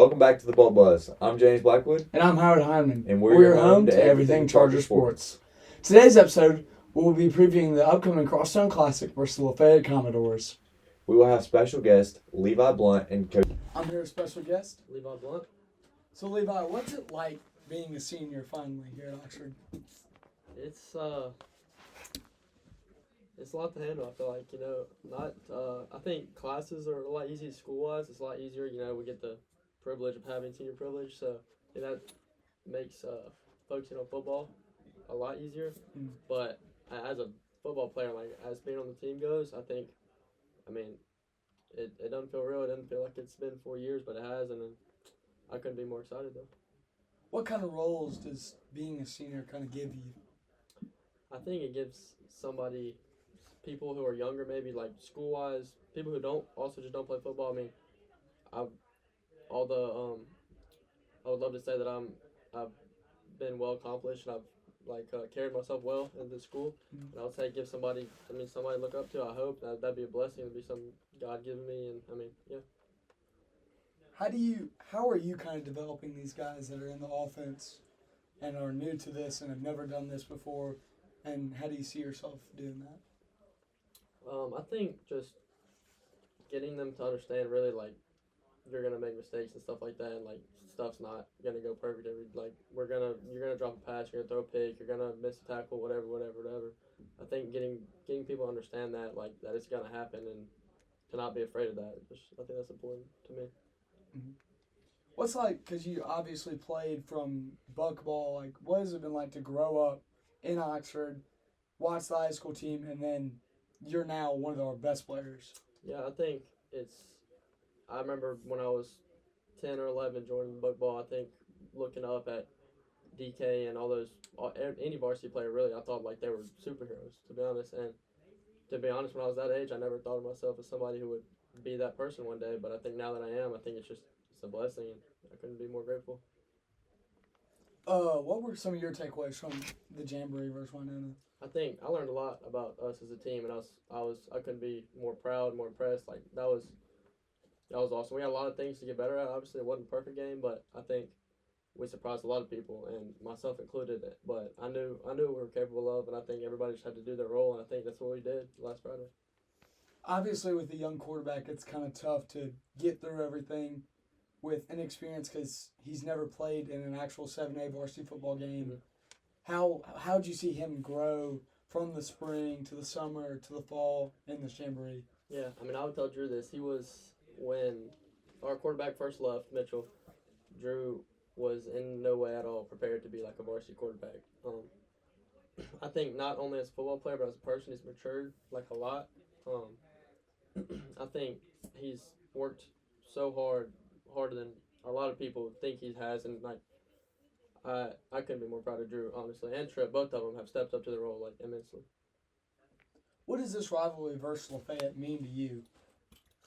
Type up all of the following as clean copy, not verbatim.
Welcome back to the Bolt Buzz. I'm James Blackwood. And I'm Howard Hyman. And we're home to everything Charger Sports. Today's episode, we'll be previewing the upcoming Crosstown Classic versus the Lafayette Commodores. We will have special guest Levi Blount and Coach. I'm here as special guest, Levi Blount. So Levi, what's it like being a senior finally here at Oxford? It's a lot to handle. I feel like, I think classes are a lot easier school-wise. It's a lot easier. We get the privilege of having senior privilege, so that makes focusing on football a lot easier. But as a football player, as being on the team goes, it doesn't feel real. It doesn't feel like it's been 4 years, but it has, and I couldn't be more excited though. What kind of roles does being a senior kind of give you? I think it gives people who are younger, maybe like school-wise, people who just don't play football. I would love to say that I've been well accomplished and I've carried myself well in the school. And I would say give somebody to look up to. I hope that'd be a blessing. It'd be something God given me, and yeah. How are you kind of developing these guys that are in the offense and are new to this and have never done this before? And how do you see yourself doing that? I think just getting them to understand really you're gonna make mistakes and stuff like that, and stuff's not gonna go perfect you're gonna drop a pass, you're gonna throw a pick, you're gonna miss a tackle, whatever. I think getting people to understand that that it's gonna happen and to not be afraid of that. I think that's important to me. Mm-hmm. What's because you obviously played from buckball, what has it been like to grow up in Oxford, watch the high school team, and then you're now one of our best players? Yeah, I think I remember when I was 10 or 11 joining buckball, I think looking up at DK and any varsity player really, I thought they were superheroes, to be honest. And to be honest, when I was that age, I never thought of myself as somebody who would be that person one day. But I think now that I am, I think it's a blessing, and I couldn't be more grateful. What were some of your takeaways from the Jamboree versus Winona? I think I learned a lot about us as a team, and I couldn't be more proud, more impressed. That was awesome. We had a lot of things to get better at. Obviously, it wasn't a perfect game, but I think we surprised a lot of people, and myself included. But I knew what we were capable of, and I think everybody just had to do their role, and I think that's what we did last Friday. Obviously, with a young quarterback, it's kind of tough to get through everything with inexperience because he's never played in an actual 7A varsity football game. Mm-hmm. How did you see him grow from the spring to the summer to the fall in this Jamboree? Yeah, I would tell Drew this. When our quarterback first left, Mitchell, Drew was in no way at all prepared to be a varsity quarterback. I think not only as a football player, but as a person, he's matured a lot. I think he's worked so harder than a lot of people think he has, and I couldn't be more proud of Drew, honestly, and Trip. Both of them have stepped up to the role immensely. What does this rivalry versus Lafayette mean to you?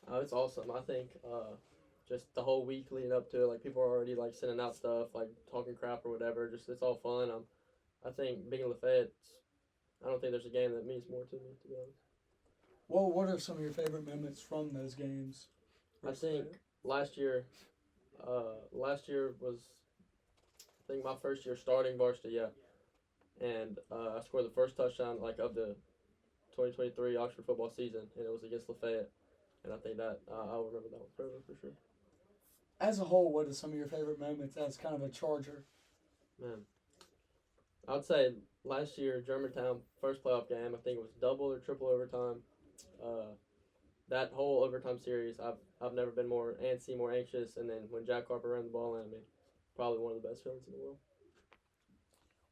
It's awesome. I think just the whole week leading up to it, people are already sending out stuff, talking crap or whatever. Just it's all fun. I think being Lafayette, I don't think there's a game that means more to me, to be honest. Well, what are some of your favorite moments from those games? I think last year was, I think, my first year starting varsity, yeah. And I scored the first touchdown of the 2023 Oxford football season, and it was against Lafayette. And I think that I'll remember that one forever for sure. As a whole, what are some of your favorite moments as kind of a Charger? Man, I would say last year, Germantown, first playoff game, I think it was double or triple overtime. That whole overtime series, I've never been more antsy, more anxious. And then when Jack Harper ran the ball in, probably one of the best feelings in the world.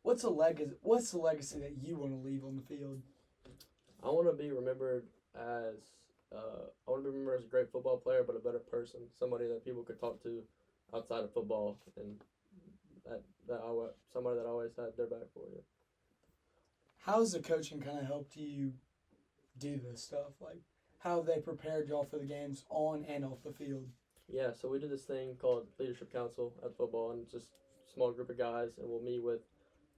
What's the legacy that you want to leave on the field? I want to be remembered as a great football player, but a better person, somebody that people could talk to outside of football, and somebody that always had their back for you. How has the coaching kind of helped you do this stuff? How have they prepared y'all for the games on and off the field? Yeah, so we did this thing called Leadership Council at football, and it's just a small group of guys, and we'll meet with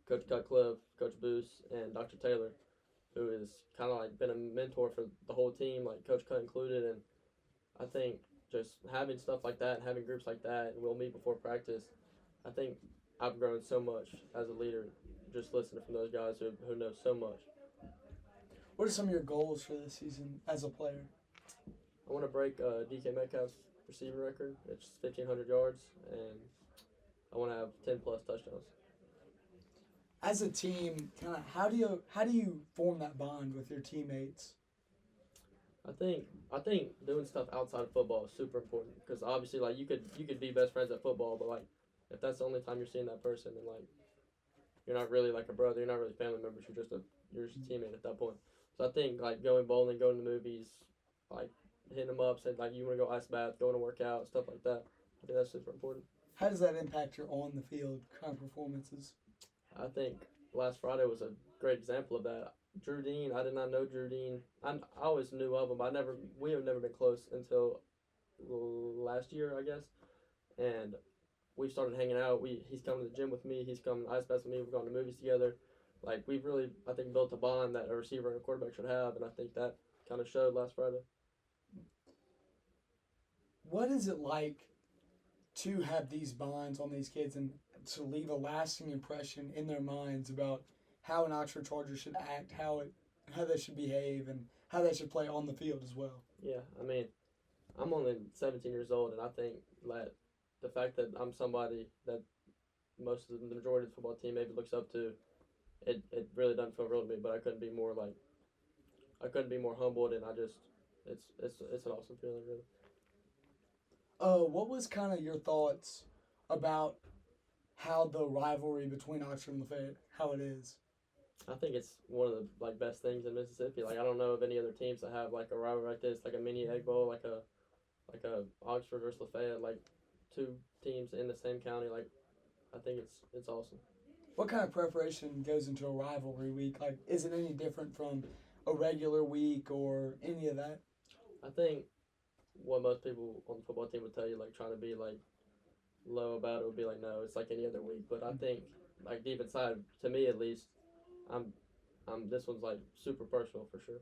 Coach Cutcliffe, Coach Boos, and Dr. Taylor, who has kind of been a mentor for the whole team, Coach Cut included. And I think just having stuff like that and having groups like that, and we'll meet before practice. I think I've grown so much as a leader just listening from those guys who know so much. What are some of your goals for this season as a player? I want to break DK Metcalf's receiving record. It's 1,500 yards, and I want to have 10 plus touchdowns. As a team, kind of how do you form that bond with your teammates? I think doing stuff outside of football is super important because obviously like you could be best friends at football, but like if that's the only time you're seeing that person, then like you're not really like a brother, you're not really family members, you're just a teammate at that point. So I think like going bowling, going to the movies, like hitting them up, saying like you want to go ice bath, going to work out, stuff like that. I think that's super important. How does that impact your on the field kind of performances? I think last Friday was a great example of that. Drew Dean, I did not know Drew Dean. I always knew of him. We have never been close until last year, I guess. And we started hanging out. He's come to the gym with me. He's come to ice baths with me. We've gone to movies together. Like we've really, I think, built a bond that a receiver and a quarterback should have, and I think that kind of showed last Friday. What is it like to have these bonds on these kids and to leave a lasting impression in their minds about how an Oxford Charger should act, how they should behave, and how they should play on the field as well? Yeah, I mean, I'm only 17 years old, and I think that the fact that I'm somebody that most of the majority of the football team maybe looks up to, it really doesn't feel real to me. But I couldn't be more humbled, and it's an awesome feeling, really. What was kind of your thoughts about how the rivalry between Oxford and Lafayette, how it is? I think it's one of the like best things in Mississippi. Like I don't know of any other teams that have like a rivalry like this, like a mini Egg Bowl, like a Oxford versus Lafayette, like two teams in the same county. Like I think it's awesome. What kind of preparation goes into a rivalry week? Like, is it any different from a regular week or any of that? I think what most people on the football team would tell you, like trying to be like low about it, would be like, no, it's like any other week. But I think like deep inside, to me at least, I'm this one's like super personal for sure.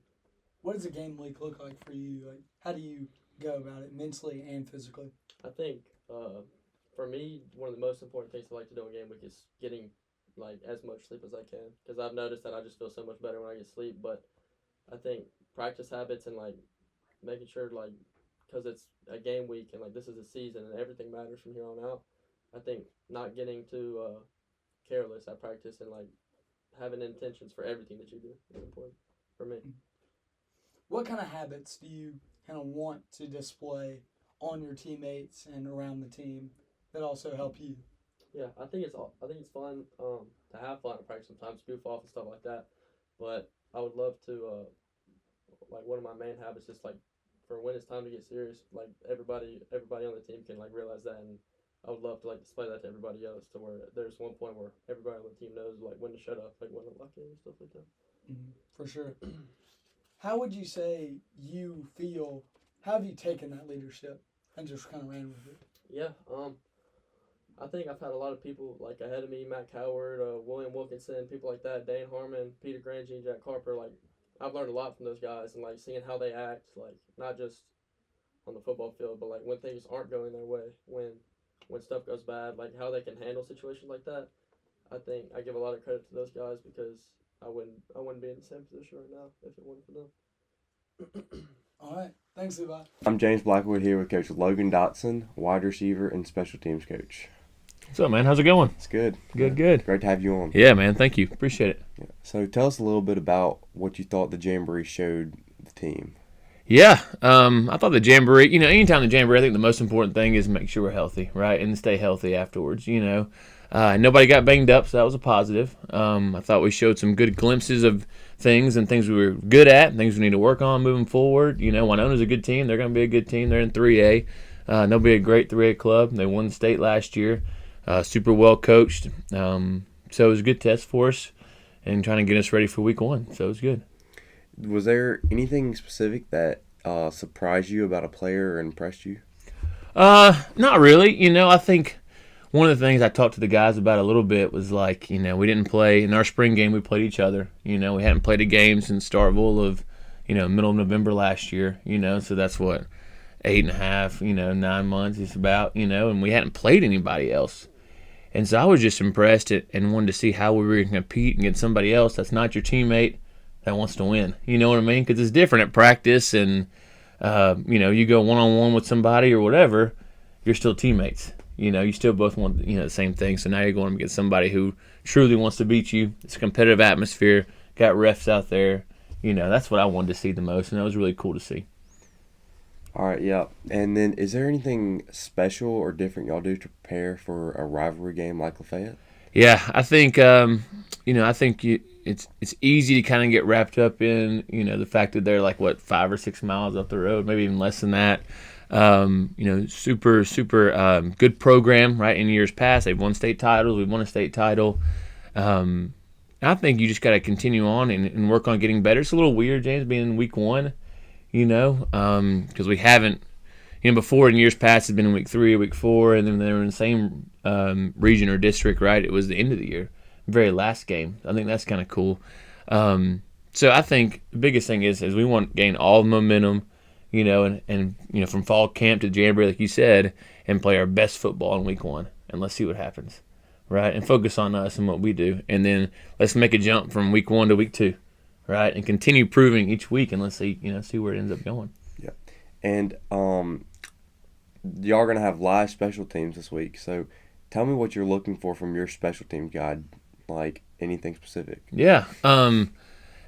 What does a game week look like for you? Like, how do you go about it mentally and physically? I think for me, one of the most important things I like to do in game week is getting like as much sleep as I can, because I've noticed that I just feel so much better when I get sleep. But I think practice habits and like making sure like, because it's a game week and like this is a season and everything matters from here on out. I think not getting too careless at practice and like having intentions for everything that you do is important for me. What kind of habits do you kind of want to display on your teammates and around the team that also help you? Yeah, I think it's fun to have fun at practice sometimes, goof off and stuff like that. But I would love to like one of my main habits is like for when it's time to get serious, like everybody on the team can like realize that, and I would love to like display that to everybody else, to where there's one point where everybody on the team knows like when to shut up, like when to lock in and stuff like that. For sure. How would you say you feel? How have you taken that leadership and just kind of ran with it? Yeah, I think I've had a lot of people like ahead of me, Matt Coward, William Wilkinson, people like that, Dane Harmon, Peter Grangy, Jack Harper. Like I've learned a lot from those guys, and like seeing how they act, like not just on the football field, but like when things aren't going their way, when stuff goes bad, like how they can handle situations like that. I think I give a lot of credit to those guys, because I wouldn't be in the same position right now if it wasn't for them. All right. Thanks, Levi. I'm James Blackwood here with Coach Logan Dodson, wide receiver and special teams coach. What's up, man? How's it going? It's good. Good. Great to have you on. Yeah, man. Thank you. Appreciate it. Yeah. So tell us a little bit about what you thought the Jamboree showed the team. Yeah, I thought the Jamboree, anytime the Jamboree, I think the most important thing is make sure we're healthy, right, and stay healthy afterwards, Nobody got banged up, so that was a positive. I thought we showed some good glimpses of things and things we were good at and things we need to work on moving forward. Winona's a good team. They're going to be a good team. They're in 3A. They'll be a great 3A club. They won the state last year. Super well coached. So it was a good test for us and trying to get us ready for week 1. So it was good. Was there anything specific that surprised you about a player or impressed you? Not really. I think one of the things I talked to the guys about a little bit was like, we didn't play in our spring game. We played each other. We hadn't played a game since Starkville of, middle of November last year. So that's what, 8.5, 9 months, just about, and we hadn't played anybody else. And so I was just impressed and wanted to see how we were going to compete against somebody else that's not your teammate that wants to win. You know what I mean? Because it's different at practice, and you go one-on-one with somebody or whatever, you're still teammates. You still both want the same thing. So now you're going against somebody who truly wants to beat you. It's a competitive atmosphere. Got refs out there. That's what I wanted to see the most, and that was really cool to see. All right, yeah. And then is there anything special or different y'all do to prepare for a rivalry game like Lafayette? Yeah, I think it's easy to kind of get wrapped up in the fact that they're like 5 or 6 miles up the road, maybe even less than that. Super good program, right? In years past, they've won state titles. We've won a state title. I think you just got to continue on and work on getting better. It's a little weird, James, being in week 1, because we haven't. Before in years past, it's been in week 3 or week 4, and then they were in the same region or district, right? It was the end of the year, very last game. I think that's kind of cool. So I think the biggest thing is we want to gain all the momentum, and from fall camp to Jamboree, like you said, and play our best football in week 1, and let's see what happens, right? And focus on us and what we do, and then let's make a jump from week 1 to week 2, right? And continue proving each week, and let's see where it ends up going. Yeah, and y'all are gonna have live special teams this week, so tell me what you're looking for from your special team guide, like anything specific. Yeah, and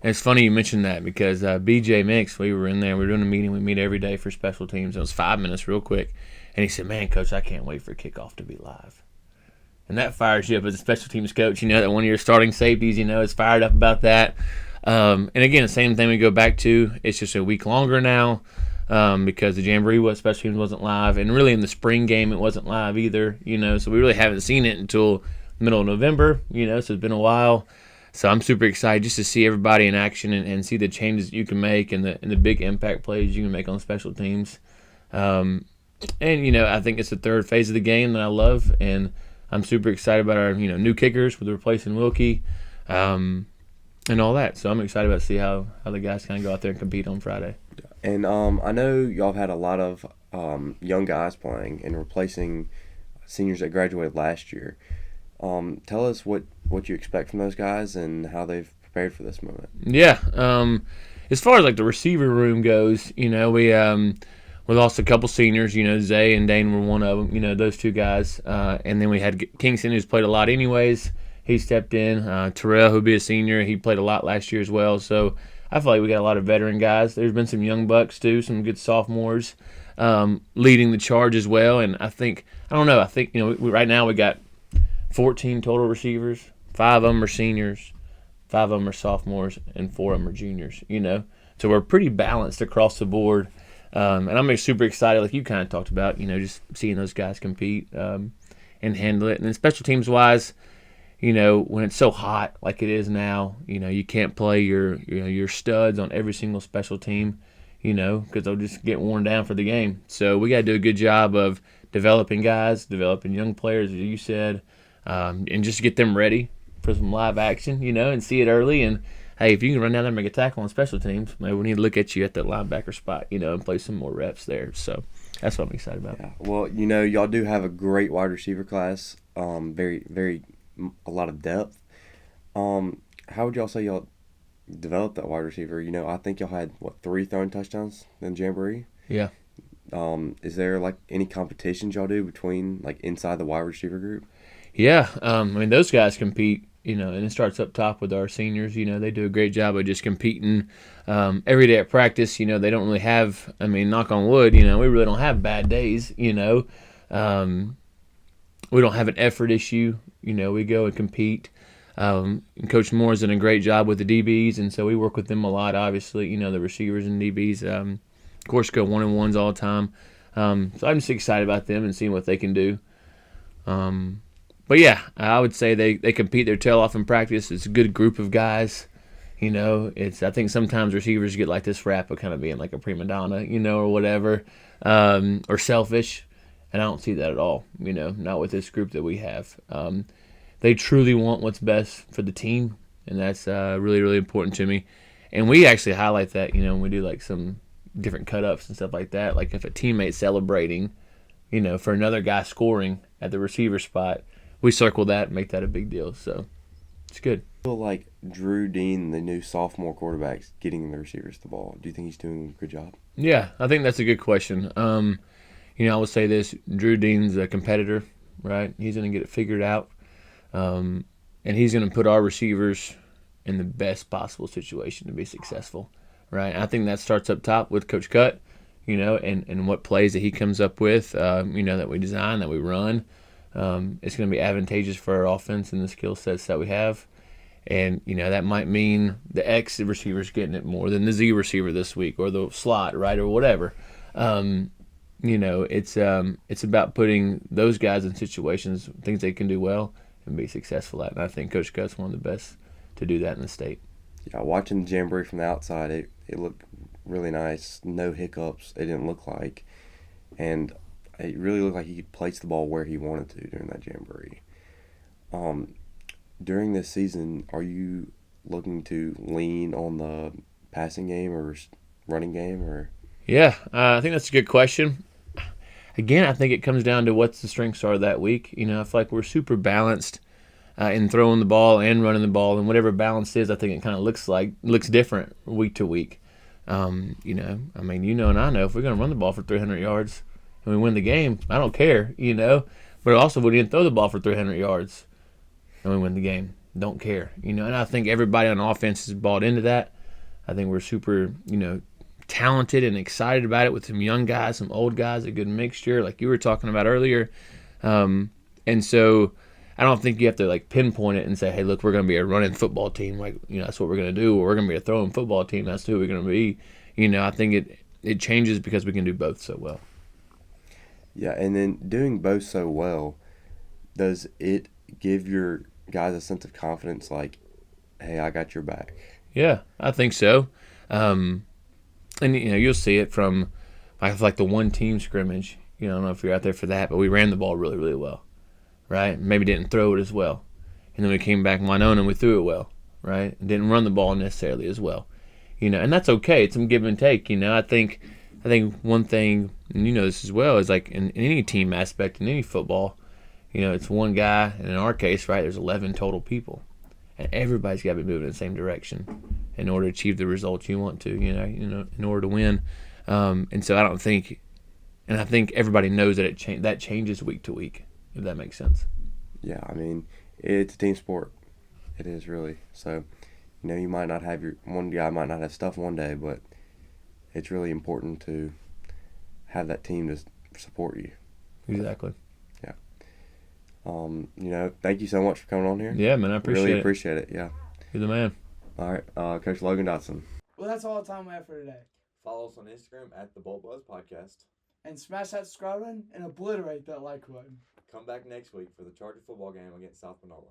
it's funny you mentioned that because BJ Mix, we were in there, we were doing a meeting, we meet every day for special teams. It was 5 minutes real quick, and he said, "Man, Coach, I can't wait for kickoff to be live." And that fires you up as a special teams coach, that one of your starting safeties, is fired up about that. And again, the same thing we go back to, it's just a week longer now. Because the Jamboree special teams wasn't live, and really in the spring game it wasn't live either, so we really haven't seen it until middle of November, so it's been a while. So I'm super excited just to see everybody in action and see the changes you can make and the big impact plays you can make on special teams. And I think it's the third phase of the game that I love, and I'm super excited about our new kickers with replacing Wilkie, and all that. So I'm excited about to see how the guys kind of go out there and compete on Friday. And I know y'all have had a lot of young guys playing and replacing seniors that graduated last year. Tell us what you expect from those guys and how they've prepared for this moment. Yeah. As far as the receiver room goes, we lost a couple seniors. Zay and Dane were one of them. Those two guys. And then we had Kingston, who's played a lot anyways. He stepped in. Terrell, who'll be a senior, he played a lot last year as well. So I feel like we got a lot of veteran guys. There's been some young bucks too, some good sophomores leading the charge as well. And I think right now we got 14 total receivers. 5 of them are seniors, 5 of them are sophomores, and 4 of them are juniors. So we're pretty balanced across the board. And I'm super excited, like you kind of talked about. Just seeing those guys compete and handle it. And then special teams wise, when it's so hot like it is now, you can't play your studs on every single special team, because they'll just get worn down for the game. So we got to do a good job of developing guys, developing young players, as you said, and just get them ready for some live action, and see it early. And, hey, if you can run down there and make a tackle on special teams, maybe we need to look at you at that linebacker spot, and play some more reps there. So that's what I'm excited about. Yeah. Well, y'all do have a great wide receiver class, very, very a lot of depth. How would y'all say y'all developed that wide receiver? I think y'all had 3 throwing touchdowns in Jamboree. Yeah. Is there any competitions y'all do between inside the wide receiver group? Yeah. Those guys compete, and it starts up top with our seniors. They do a great job of just competing every day at practice. They don't really have, knock on wood, we really don't have bad days. We don't have an effort issue. We go and compete. And Coach Moore's done a great job with the DBs, and so we work with them a lot, obviously, the receivers and DBs. Of course, go 1-on-1s all the time. So I'm just excited about them and seeing what they can do. But, yeah, I would say they compete their tail off in practice. It's a good group of guys. I think sometimes receivers get this rap of kind of being like a prima donna, or whatever, or selfish. And I don't see that at all, not with this group that we have. They truly want what's best for the team, and that's really, really important to me. And we actually highlight that, when we do some different cut-ups and stuff like that. Like if a teammate's celebrating, for another guy scoring at the receiver spot, we circle that and make that a big deal. So it's good. I feel like Drew Dean, the new sophomore quarterback, getting the receivers the ball. Do you think he's doing a good job? Yeah, I think that's a good question. I would say this: Drew Dean's a competitor, right? He's going to get it figured out, and he's going to put our receivers in the best possible situation to be successful, right? I think that starts up top with Coach Cut, and what plays that he comes up with, that we design, that we run. It's going to be advantageous for our offense and the skill sets that we have. And, that might mean the X receiver's getting it more than the Z receiver this week, or the slot, right, or whatever. It's about putting those guys in situations, things they can do well and be successful at. And I think Coach Cut's one of the best to do that in the state. Yeah, watching the Jamboree from the outside, it looked really nice. No hiccups, it didn't look like. And it really looked like he could place the ball where he wanted to during that Jamboree. During this season, are you looking to lean on the passing game or running game? Or Yeah, I think that's a good question. Again, I think it comes down to what the strengths are that week. I feel like we're super balanced in throwing the ball and running the ball, and whatever balance is, I think it kind of looks different week to week. And I know if we're going to run the ball for 300 yards and we win the game, I don't care, But also, we didn't throw the ball for 300 yards and we win the game, don't care, And I think everybody on offense has bought into that. I think we're super, talented and excited about it with some young guys, some old guys, a good mixture, like you were talking about earlier. And so I don't think you have to pinpoint it and say, hey, look, we're going to be a running football team. That's what we're going to do. Or we're going to be a throwing football team. That's who we're going to be. I think it changes because we can do both so well. Yeah, and then doing both so well, does it give your guys a sense of confidence like, hey, I got your back? Yeah, I think so. And you'll see it from the one team scrimmage. I don't know if you're out there for that, but we ran the ball really, really well, right? Maybe didn't throw it as well. And then we came back in Winona and we threw it well, right? And didn't run the ball necessarily as well. And that's okay. It's some give and take. I think one thing, and this as well, is in any team aspect, in any football, it's one guy, and in our case, right, there's 11 total people. And everybody's got to be moving in the same direction in order to achieve the results you want to, in order to win. And so I think everybody knows that that changes week to week, if that makes sense. Yeah, it's a team sport. It is really. So, you might not have one guy might not have stuff one day, but it's really important to have that team to support you. Exactly. Yeah. Thank you so much for coming on here. Yeah, man, I appreciate it. Really appreciate it, yeah. You're the man. All right, Coach Logan Dodson. Well, that's all the time we have for today. Follow us on Instagram at the Bolt Buzz Podcast. And smash that subscribe button and obliterate that like button. Come back next week for the Charger football game against South Panola.